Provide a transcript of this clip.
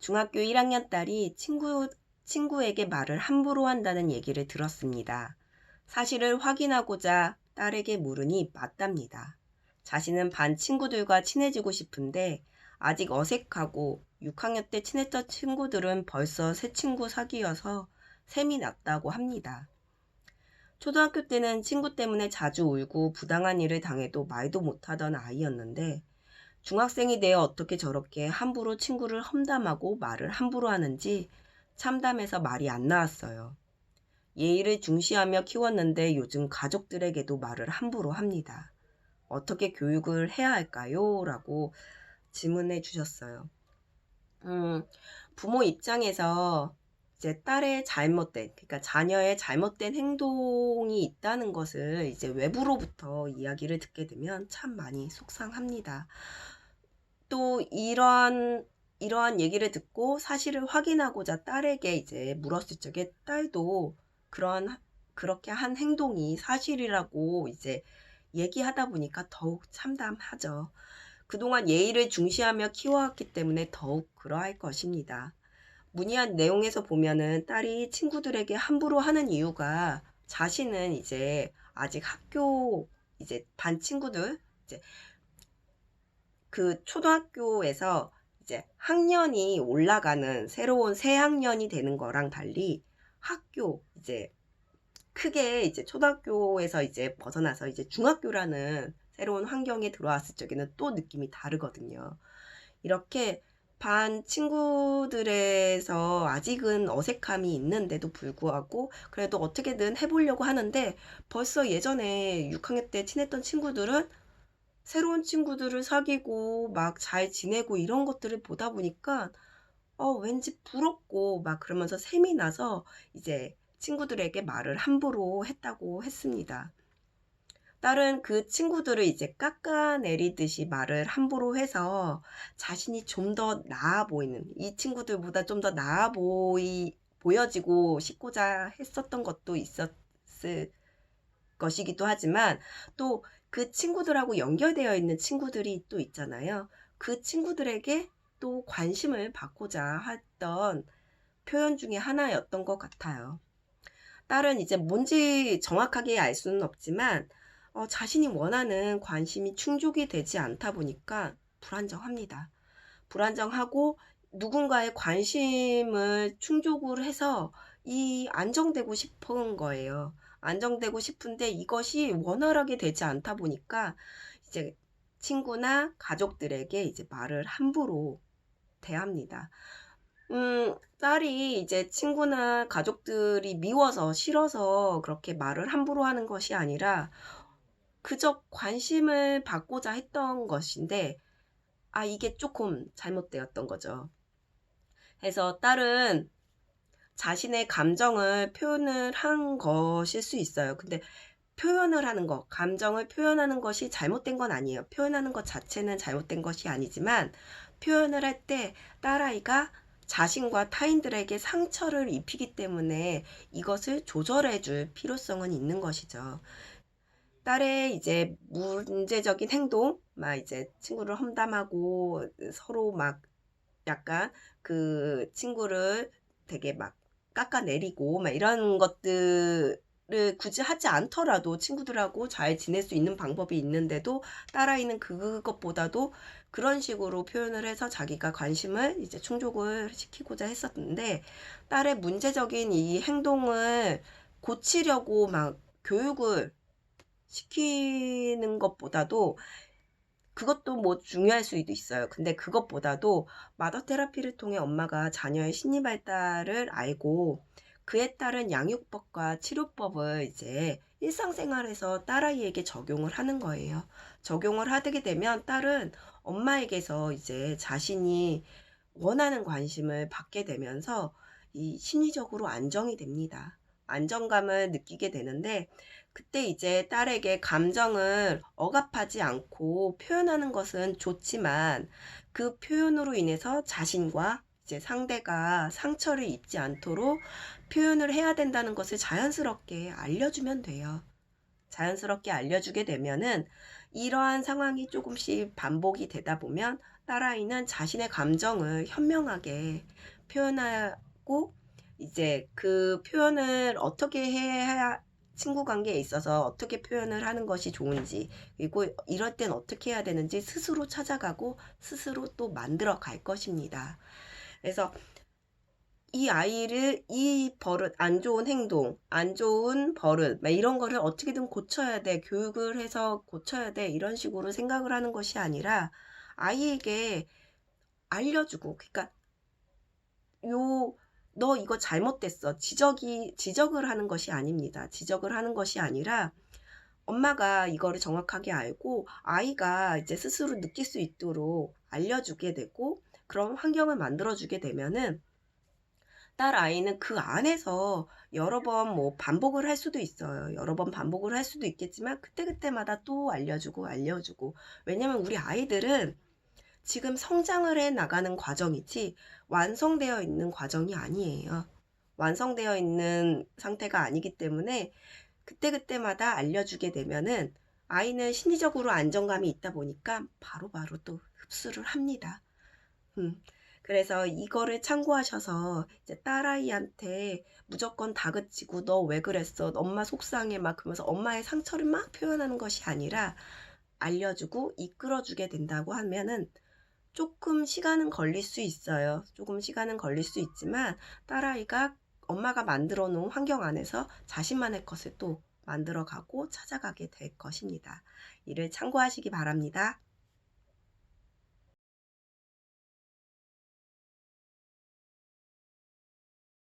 중학교 1학년 딸이 친구에게 말을 함부로 한다는 얘기를 들었습니다. 사실을 확인하고자 딸에게 물으니 맞답니다. 자신은 반 친구들과 친해지고 싶은데 아직 어색하고 6학년 때 친했던 친구들은 벌써 새 친구 사귀어서 셈이 났다고 합니다. 초등학교 때는 친구 때문에 자주 울고 부당한 일을 당해도 말도 못하던 아이였는데 중학생이 되어 어떻게 저렇게 함부로 친구를 험담하고 말을 함부로 하는지 참담해서 말이 안 나왔어요. 예의를 중시하며 키웠는데 요즘 가족들에게도 말을 함부로 합니다. 어떻게 교육을 해야 할까요? 라고 질문해 주셨어요. 부모 입장에서 이제 딸의 그러니까 자녀의 잘못된 행동이 있다는 것을 이제 외부로부터 이야기를 듣게 되면 참 많이 속상합니다. 또 이러한 얘기를 듣고 사실을 확인하고자 딸에게 이제 물었을 적에 딸도 그렇게 한 행동이 사실이라고 이제 얘기하다 보니까 더욱 참담하죠. 그동안 예의를 중시하며 키워왔기 때문에 더욱 그러할 것입니다. 문의한 내용에서 보면은 딸이 친구들에게 함부로 하는 이유가 자신은 이제 아직 학교 이제 반 친구들 이제 그 초등학교에서 이제 학년이 올라가는 새로운 새 학년이 되는 거랑 달리 학교 이제 크게 이제 초등학교에서 이제 벗어나서 이제 중학교라는 새로운 환경에 들어왔을 적에는 또 느낌이 다르거든요. 이렇게 반 친구들에서 아직은 어색함이 있는데도 불구하고 그래도 어떻게든 해보려고 하는데 벌써 예전에 6학년 때 친했던 친구들은 새로운 친구들을 사귀고 막 잘 지내고 이런 것들을 보다 보니까 왠지 부럽고 막 그러면서 셈이 나서 이제 친구들에게 말을 함부로 했다고 했습니다. 딸은 그 친구들을 이제 깎아내리듯이 말을 함부로 해서 자신이 좀 더 나아 보이는, 이 친구들보다 좀 더 보여지고 싶고자 했었던 것도 있었을 것이기도 하지만 또 그 친구들하고 연결되어 있는 친구들이 또 있잖아요. 그 친구들에게 또 관심을 받고자 했던 표현 중에 하나였던 것 같아요. 딸은 이제 뭔지 정확하게 알 수는 없지만 자신이 원하는 관심이 충족이 되지 않다 보니까 불안정합니다. 불안정하고 누군가의 관심을 충족을 해서 안정되고 싶은 거예요. 안정되고 싶은데 이것이 원활하게 되지 않다 보니까 이제 친구나 가족들에게 이제 말을 함부로 대합니다. 딸이 이제 친구나 가족들이 미워서 싫어서 그렇게 말을 함부로 하는 것이 아니라 그저 관심을 받고자 했던 것인데 이게 조금 잘못되었던 거죠. 해서 딸은 자신의 감정을 표현을 한 것일 수 있어요. 근데 감정을 표현하는 것이 잘못된 건 아니에요. 표현하는 것 자체는 잘못된 것이 아니지만 표현을 할 때 딸아이가 자신과 타인들에게 상처를 입히기 때문에 이것을 조절해 줄 필요성은 있는 것이죠. 딸의 이제 문제적인 행동, 막 이제 친구를 험담하고 서로 막 약간 그 친구를 되게 막 깎아내리고 막 이런 것들을 굳이 하지 않더라도 친구들하고 잘 지낼 수 있는 방법이 있는데도 딸아이는 그것보다도 그런 식으로 표현을 해서 자기가 관심을 이제 충족을 시키고자 했었는데 딸의 문제적인 이 행동을 고치려고 막 교육을 시키는 것보다도 그것도 뭐 중요할 수도 있어요. 근데 그것보다도 마더 테라피를 통해 엄마가 자녀의 심리 발달을 알고 그에 따른 양육법과 치료법을 이제 일상생활에서 딸아이에게 적용을 하는 거예요. 적용을 하게 되면 딸은 엄마에게서 이제 자신이 원하는 관심을 받게 되면서 이 심리적으로 안정이 됩니다. 안정감을 느끼게 되는데 그때 이제 딸에게 감정을 억압하지 않고 표현하는 것은 좋지만 그 표현으로 인해서 자신과 이제 상대가 상처를 입지 않도록 표현을 해야 된다는 것을 자연스럽게 알려주면 돼요. 자연스럽게 알려주게 되면은 이러한 상황이 조금씩 반복이 되다 보면 딸아이는 자신의 감정을 현명하게 표현하고 이제 그 표현을 어떻게 해야 친구 관계에 있어서 어떻게 표현을 하는 것이 좋은지 그리고 이럴 땐 어떻게 해야 되는지 스스로 찾아가고 스스로 또 만들어 갈 것입니다. 그래서 이 아이를 이 버릇, 안 좋은 행동, 안 좋은 버릇, 막 이런 거를 어떻게든 고쳐야 돼. 교육을 해서 고쳐야 돼. 이런 식으로 생각을 하는 것이 아니라 아이에게 알려주고, 그러니까 너 이거 잘못됐어. 지적을 하는 것이 아닙니다. 지적을 하는 것이 아니라 엄마가 이거를 정확하게 알고 아이가 이제 스스로 느낄 수 있도록 알려주게 되고 그런 환경을 만들어주게 되면은 딸 아이는 그 안에서 여러 번 뭐 반복을 할 수도 있어요. 여러 번 반복을 할 수도 있겠지만 그때그때마다 또 알려주고. 왜냐면 우리 아이들은 지금 성장을 해 나가는 과정이지 완성되어 있는 과정이 아니에요. 완성되어 있는 상태가 아니기 때문에 그때그때마다 알려주게 되면은 아이는 심리적으로 안정감이 있다 보니까 바로바로 또 흡수를 합니다. 음. 그래서 이거를 참고하셔서 이제 딸아이한테 무조건 다그치고 너 왜 그랬어? 엄마 속상해 막 그러면서 엄마의 상처를 막 표현하는 것이 아니라 알려주고 이끌어주게 된다고 하면은 조금 시간은 걸릴 수 있어요. 조금 시간은 걸릴 수 있지만 딸아이가 엄마가 만들어 놓은 환경 안에서 자신만의 것을 또 만들어 가고 찾아가게 될 것입니다. 이를 참고하시기 바랍니다.